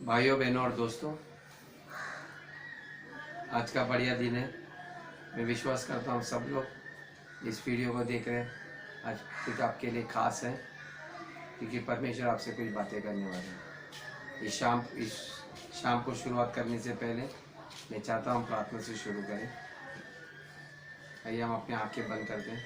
भाइयों बहनों और दोस्तों, आज का बढ़िया दिन है। मैं विश्वास करता हूँ सब लोग इस वीडियो को देख रहे हैं। आज कुछ आपके लिए खास है क्योंकि परमेश्वर आपसे कुछ बातें करने वाले हैं। इस शाम को शुरुआत करने से पहले मैं चाहता हूँ प्रार्थना से शुरू करें। आइए हम अपनी आंखें बंद कर दें।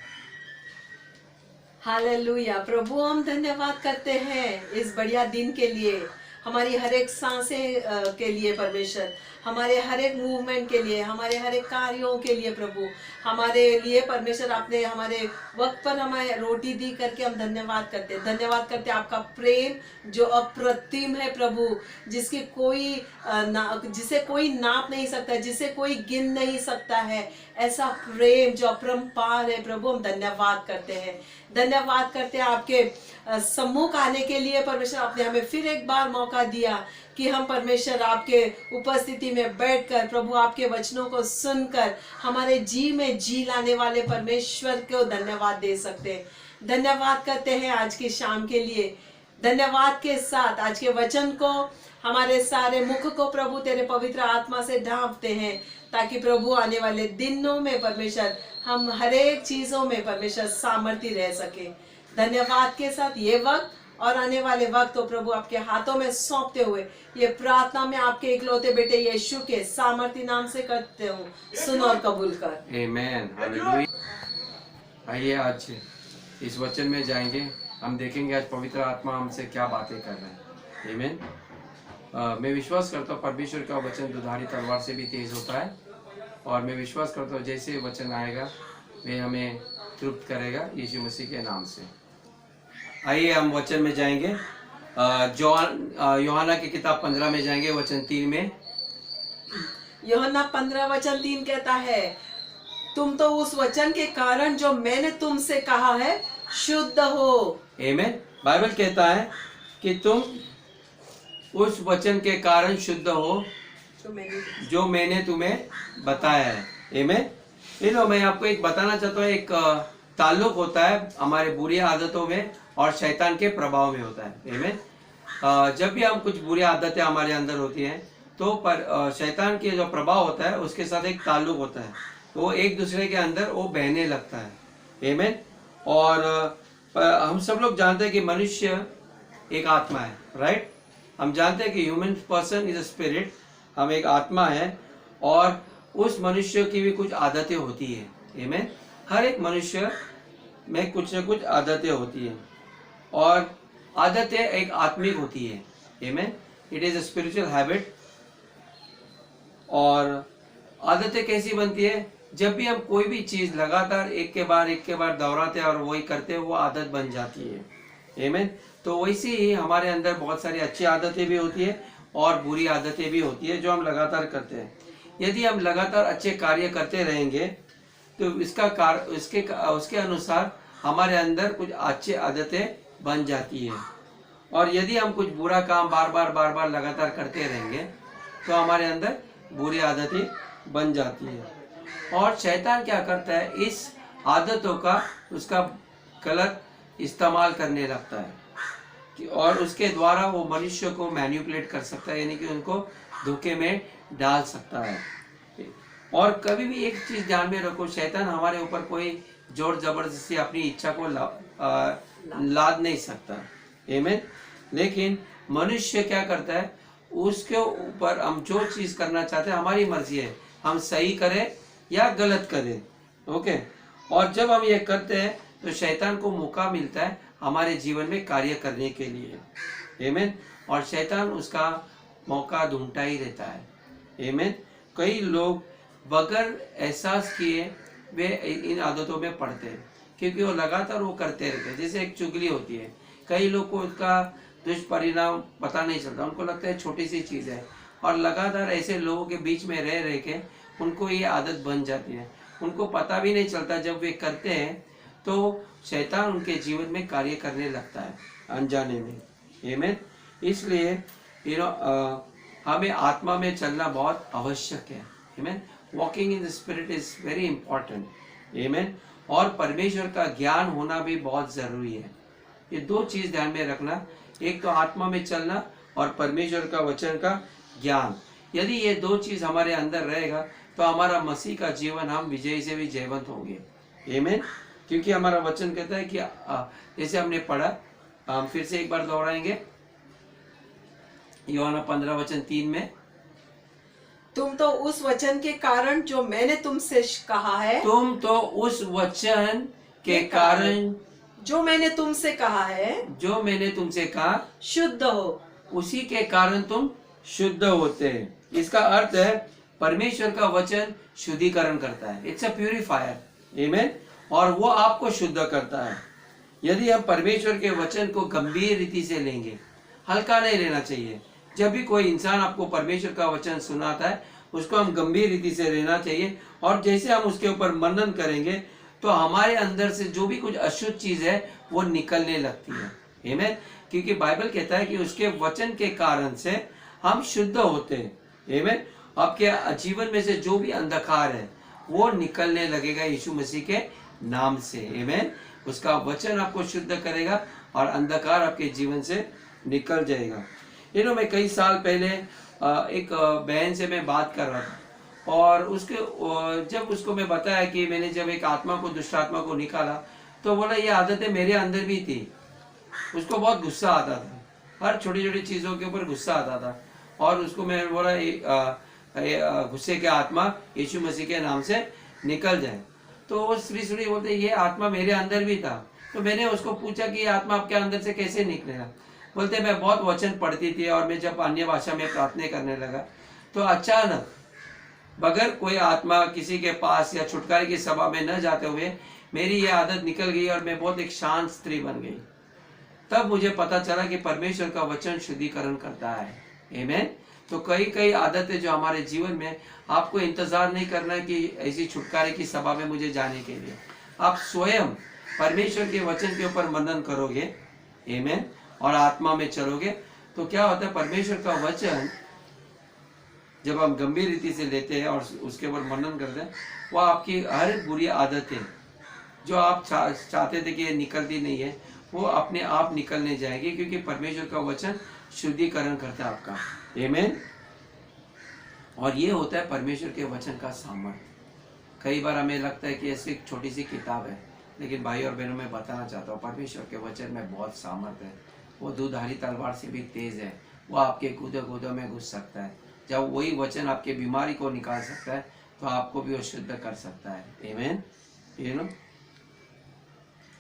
हालेलुया। प्रभु, हम धन्यवाद करते हैं इस बढ़िया दिन के लिए, हमारी हर एक सांसें के लिए परमेश्वर, हमारे हर एक मूवमेंट के लिए, हमारे हर एक कार्यों के लिए प्रभु, हमारे लिए परमेश्वर आपने हमारे वक्त पर हमें रोटी दी करके हम धन्यवाद करते हैं। धन्यवाद करते हैं आपका प्रेम जो अप्रतिम है प्रभु, जिसकी जिसे कोई नाप नहीं सकता, जिसे कोई गिन नहीं सकता है। ऐसा प्रेम जो अपरंपार है प्रभु, हम धन्यवाद करते हैं। धन्यवाद करते हैं आपके सम्मुख आने के लिए परमेश्वर। आपने हमें फिर एक बार मौका दिया कि हम परमेश्वर आपके उपस्थिति में बैठकर प्रभु आपके वचनों को सुनकर हमारे जी में जी लाने वाले परमेश्वर को धन्यवाद दे सकते हैं। धन्यवाद करते हैं आज की शाम के लिए। धन्यवाद के साथ आज के वचन को, हमारे सारे मुख को प्रभु तेरे पवित्र आत्मा से ढांपते हैं, ताकि प्रभु आने वाले दिनों में परमेश्वर हम हर एक चीजों में परमेश्वर सामर्थ्य रह सके। धन्यवाद के साथ ये वक्त और आने वाले वक्त तो प्रभु आपके हाथों में सौंपते हुए ये प्रार्थना में आपके इकलौते बेटे यीशु के सामर्थ्य नाम से करते हूँ, सुन और कबूल कर। आमीन। हालेलुया। आइए आज इस वचन में जाएंगे। हम देखेंगे आज पवित्र आत्मा हमसे क्या बातें कर रहे हैं। आमीन। मैं विश्वास करता हूँ परमेश्वर का वचन दुधारी तलवार से भी तेज होता है, और मैं विश्वास करता हूँ जैसे वचन आएगा वे हमें तृप्त करेगा यीशु मसीह के नाम से। आइए हम वचन में जाएंगे। यूहन्ना की किताब 15 में जाएंगे, वचन 3 में। यूहन्ना 15 वचन 3 कहता है, तुम तो उस वचन के कारण जो मैंने तुमसे कहा है शुद्ध हो। आमीन। बाइबल कहता है कि तुम उस वचन के कारण शुद्ध हो जो मैंने तुम्हें बताया है। आमीन। मैं आपको एक बताना चाहता हूँ, एक ताल्लुक होता है हमारे बुरी आदतों में और शैतान के प्रभाव में होता है। आमीन। जब भी हम कुछ बुरी आदतें हमारे अंदर होती हैं तो पर शैतान के जो प्रभाव होता है उसके साथ एक ताल्लुक होता है, वो एक दूसरे के अंदर वो बहने लगता है। आमीन। और हम सब लोग जानते हैं कि मनुष्य एक आत्मा है, राइट। हम जानते हैं कि human person is a spirit, हम एक आत्मा है, और उस मनुष्य की भी कुछ आदतें होती है। आमीन। हर एक मनुष्य में कुछ न कुछ आदतें होती हैं, और आदतें एक आत्मिक होती है। आमीन। It is a spiritual habit. और आदतें कैसी बनती है? जब भी हम कोई भी चीज लगातार एक के बाद दोहराते हैं और वही करते हैं, वो आदत बन जाती है। आमीन। तो वैसे ही हमारे अंदर बहुत सारी अच्छी आदतें भी होती है और बुरी आदतें भी होती है जो हम लगातार करते हैं। यदि हम लगातार अच्छे कार्य करते रहेंगे तो उसके अनुसार हमारे अंदर कुछ अच्छी आदतें बन जाती है। और यदि हम कुछ बुरा काम बार बार लगातार करते रहेंगे तो हमारे अंदर बुरी आदतें बन जाती है। और शैतान क्या करता है, इस आदतों का उसका गलत इस्तेमाल करने लगता है, और उसके द्वारा वो मनुष्य को मैनिपुलेट कर सकता है, यानी कि उनको धोखे में डाल सकता है। और कभी भी एक चीज ध्यान में रखो, शैतान हमारे ऊपर कोई जोर जबरदस्ती अपनी इच्छा को लाद नहीं सकता। आमीन। लेकिन मनुष्य क्या करता है, उसके ऊपर हम जो चीज करना चाहते हैं, हमारी मर्जी है, हम सही करें या गलत करें। ओके। और जब हम ये करते हैं तो शैतान को मौका मिलता है हमारे जीवन में कार्य करने के लिए। आमीन। और शैतान उसका मौका ढूंढता ही रहता है। आमीन। कई लोग बगैर एहसास किए वे इन आदतों में पड़ते हैं, क्योंकि वो लगातार वो करते रहते हैं। जैसे एक चुगली होती है, कई लोग को उसका दुष्परिणाम पता नहीं चलता, उनको लगता है छोटी सी चीज़ है, और लगातार ऐसे लोगों के बीच में रह के उनको ये आदत बन जाती है। उनको पता भी नहीं चलता, जब वे करते हैं तो शैतान उनके जीवन में कार्य करने लगता है अनजाने में। आमीन। इसलिए हमें आत्मा में चलना बहुत आवश्यक है। आमीन। Walking in the spirit is very important. आमीन। और परमेश्वर का ज्ञान होना भी बहुत जरूरी है। ये दो चीज ध्यान में रखना, एक तो आत्मा में चलना और परमेश्वर का वचन का ज्ञान। यदि ये दो चीज हमारे अंदर रहेगा तो हमारा मसीह का जीवन हम विजय से भी जयवंत होंगे। आमीन। क्योंकि हमारा वचन कहता है कि जैसे हमने पढ़ा, हम फिर से एक बार दोहराएंगे, यूहन्ना 15:3 में, तुम तो उस वचन के कारण जो मैंने तुमसे कहा है, तुम तो उस वचन के कारण जो मैंने तुमसे कहा है, जो मैंने तुमसे कहा, शुद्ध हो। उसी के कारण तुम शुद्ध होते हैं। इसका अर्थ है परमेश्वर का वचन शुद्धिकरण करता है। It's a purifier. आमीन। और वो आपको शुद्ध करता है। यदि हम परमेश्वर के वचन को गंभीर रीति से लेंगे, हल्का नहीं लेना चाहिए। जब भी कोई इंसान आपको परमेश्वर का वचन सुनाता है, उसको हम गंभीर रीति से लेना चाहिए। और जैसे हम उसके ऊपर मनन करेंगे तो हमारे अंदर से जो भी कुछ अशुद्ध चीज है वो निकलने लगती है। आमीन। क्योंकि बाइबल कहता है कि उसके वचन के कारण से हम शुद्ध होते हैं। आमीन। आपके जीवन में से जो भी अंधकार है वो निकलने लगेगा यीशु मसीह के नाम से। आमीन। उसका वचन आपको शुद्ध करेगा और अंधकार आपके जीवन से निकल जाएगा। मैं कई साल पहले एक बहन से मैं बात कर रहा था, और उसके जब उसको मैं बताया कि मैंने जब एक आत्मा को, दुष्ट आत्मा को निकाला, तो बोला ये आदतें मेरे अंदर भी थी। उसको बहुत गुस्सा आता था, हर छोटी छोटी चीज़ों के ऊपर गुस्सा आता था। और उसको मैंने बोला गुस्से के आत्मा यीशु मसीह के नाम से निकल जाए। तो वो श्री बोलते ये आत्मा मेरे अंदर भी था। तो मैंने उसको पूछा कि ये आत्मा आपके अंदर से कैसे निकलेगा। बोलते मैं बहुत वचन पढ़ती थी, और मैं जब अन्य भाषा में प्रार्थना करने लगा तो अचानक बगैर कोई आत्मा किसी के पास या छुटकारे की सभा में न जाते हुए मेरी ये आदत निकल गई और मैं बहुत एक शांत स्त्री बन गई। तब मुझे पता चला कि परमेश्वर का वचन शुद्धिकरण करता है। आमीन। तो कई आदतें जो हमारे जीवन में, आपको इंतजार नहीं करना है कि ऐसी छुटकारे की सभा में मुझे जाने के लिए। आप स्वयं परमेश्वर के वचन के ऊपर मनन करोगे, आमीन, और आत्मा में चलोगे, तो क्या होता है, परमेश्वर का वचन जब हम गंभीर रीति से लेते हैं और उसके ऊपर मनन करते हैं, वो आपकी हर बुरी आदतें जो आप चाहते थे कि ये निकलती नहीं है, वो अपने आप निकलने जाएगी, क्योंकि परमेश्वर का वचन शुद्धिकरण करता है आपका। आमीन। और ये होता है परमेश्वर के वचन का सामर्थ्य। कई बार हमें लगता है कि ऐसी एक छोटी सी किताब है, लेकिन भाई और बहनों में बताना चाहता हूँ परमेश्वर के वचन में बहुत सामर्थ्य है। वो दुधारी तलवार से भी तेज है। वो आपके कूदों में घुस सकता है। जब वही वचन आपके बीमारी को निकाल सकता है तो आपको भी वो शुद्ध कर सकता है। आमीन।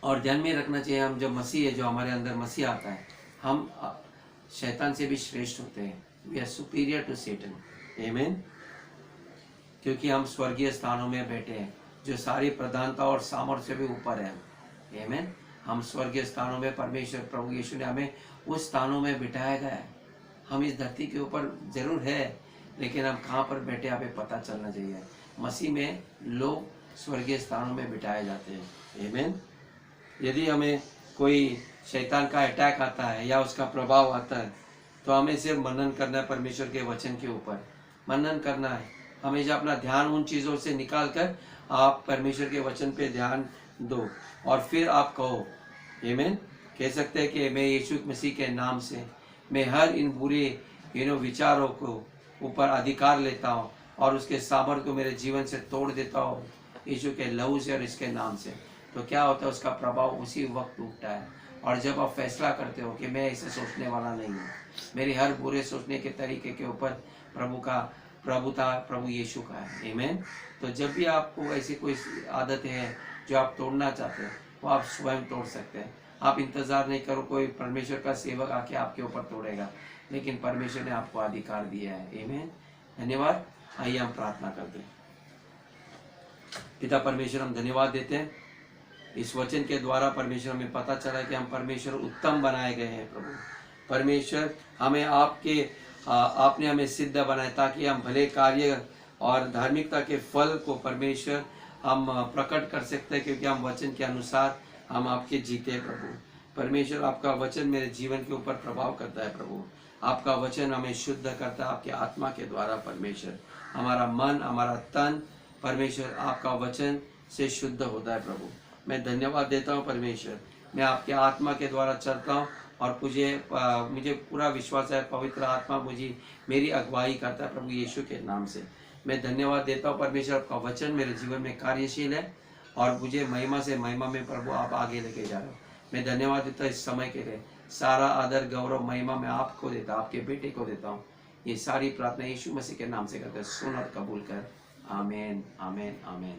और ध्यान में रखना चाहिए, हम जब मसीह है, जो हमारे अंदर मसीह आता है, हम शैतान से भी श्रेष्ठ होते हैं। We are superior to Satan. आमीन। क्योंकि हम स्वर्गीय स्थानों में बैठे हैं, जो सारी प्रधानता और सामर्थ्य से भी ऊपर है। आमीन। हम स्वर्गीय स्थानों में, परमेश्वर प्रभु यीशु ने हमें उस स्थानों में बिठाया गया है। हम इस धरती के ऊपर जरूर है, लेकिन हम कहाँ पर बैठे हमें पता चलना चाहिए। मसीह में लोग स्वर्गीय स्थानों में बिठाए जाते हैं। आमीन। यदि हमें कोई शैतान का अटैक आता है या उसका प्रभाव आता है, तो हमें सिर्फ मनन करना है, परमेश्वर के वचन के ऊपर मनन करना है। हमेशा अपना ध्यान उन चीज़ों से निकाल कर आप परमेश्वर के वचन पे ध्यान दो, और फिर आप कहो। आमीन। कह सकते हैं कि मैं यीशु मसीह के नाम से मैं हर इन बुरे विचारों को ऊपर अधिकार लेता हूँ और उसके सामर्थ्य को मेरे जीवन से तोड़ देता हूँ यीशु के लहू से और इसके नाम से। तो क्या होता है, उसका प्रभाव उसी वक्त उठता है। और जब आप फैसला करते हो कि मैं ऐसे सोचने वाला नहीं हूँ, मेरी हर बुरे सोचने के तरीके के ऊपर प्रभु यीशु का है। आमीन। तो जब भी आपको ऐसी कोई आदतें हैं जो आप तोड़ना चाहते हैं, वो आप स्वयं तोड़ सकते हैं। आप इंतजार नहीं करो कोई परमेश्वर का सेवक आके आपके ऊपर तोड़ेगा, लेकिन परमेश्वर ने आपको अधिकार दिया है। आमीन। धन्यवाद। आइए हम प्रार्थना करते हैं। पिता परमेश्वर, हम धन्यवाद देते हैं, इस वचन के द्वारा परमेश्वर हमें पता चला कि हम परमेश्वर उत्तम बनाए गए हैं। प्रभु परमेश्वर, हमें आपने हमें सिद्ध बनाया ताकि हम भले कार्य और धार्मिकता के फल को परमेश्वर हम प्रकट कर सकते हैं, क्योंकि हम वचन के अनुसार हम आपके जीते हैं। प्रभु परमेश्वर, आपका वचन मेरे जीवन के ऊपर प्रभाव करता है। प्रभु आपका वचन हमें शुद्ध करता है आपके आत्मा के द्वारा। परमेश्वर, हमारा मन, हमारा तन परमेश्वर आपका वचन से शुद्ध होता है। प्रभु मैं धन्यवाद देता हूँ परमेश्वर, मैं आपके आत्मा के द्वारा चलता हूँ और मुझे पूरा विश्वास है पवित्र आत्मा मेरी अगुवाई करता है प्रभु यीशु के नाम से। मैं धन्यवाद देता हूँ परमेश्वर, आपका वचन मेरे जीवन में कार्यशील है और मुझे महिमा से महिमा में प्रभु आप आगे लेके जा रहे हो। मैं धन्यवाद देता हूँ इस समय के लिए। सारा आदर गौरव महिमा मैं आपको देता हूँ, आपके बेटे को देता हूँ। ये सारी प्रार्थना यीशु मसीह के नाम से करते हैं, सुन और कबूल कर। आमीन आमीन आमीन।